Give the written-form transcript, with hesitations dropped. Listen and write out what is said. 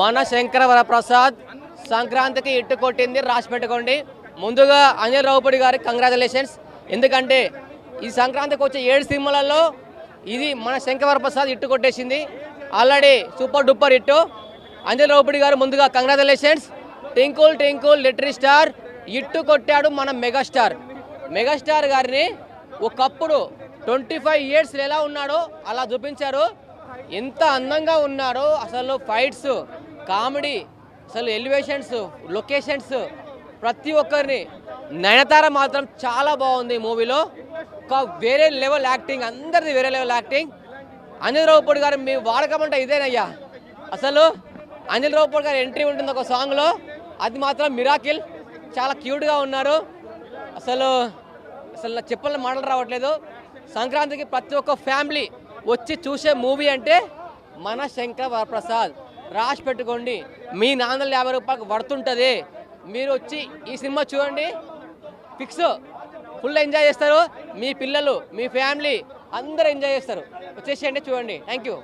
మన శంకర వరప్రసాద్ సంక్రాంతికి ఇట్టు కొట్టింది రాసి పెట్టుకోండి. ముందుగా అనిల్ రావుపూడి గారికి కంగ్రాచులేషన్స్. ఎందుకంటే ఈ సంక్రాంతికి వచ్చే 7 సినిమాలలో ఇది మన శంకర వరప్రసాద్ ఇట్టు కొట్టేసింది. ఆల్రెడీ సూపర్ డూపర్ ఇట్టు. అనిల్ రావుపూడి గారు ముందుగా congratulations. Twinkle twinkle little star ఇట్టు కొట్టాడు మన మెగాస్టార్ గారిని. ఒకప్పుడు 25 ఇయర్స్ ఎలా ఉన్నాడో అలా చూపించారు. ఎంత అందంగా ఉన్నాడో అసలు. ఫైట్స్, కామెడీ, అసలు ఎలివేషన్స్, లొకేషన్స్, ప్రతి ఒక్కరిని. నయనతార మాత్రం చాలా బాగుంది ఈ మూవీలో. ఒక వేరే లెవెల్ యాక్టింగ్, అందరిది వేరే లెవెల్ యాక్టింగ్. అనిల్ రావుపూడి గారు మీ వాడకమంటే ఇదేనయ్యా. అసలు అనిల్ రావుపూడి గారు ఎంట్రీ ఉంటుంది ఒక సాంగ్లో, అది మాత్రం మిరాకిల్. చాలా క్యూట్గా ఉన్నారు. అసలు అసలు చెప్పాలని మాటలు రావట్లేదు. సంక్రాంతికి ప్రతి ఒక్క ఫ్యామిలీ వచ్చి చూసే మూవీ అంటే మన శంకర వరప్రసాద్. రాసి పెట్టుకోండి, మీ 450 రూపాయలకు పడుతుంటుంది. మీరు వచ్చి ఈ సినిమా చూడండి, ఫిక్స్. ఫుల్ ఎంజాయ్ చేస్తారు. మీ పిల్లలు, మీ ఫ్యామిలీ అందరూ ఎంజాయ్ చేస్తారు. వచ్చేసేయండి, చూడండి. Thank you.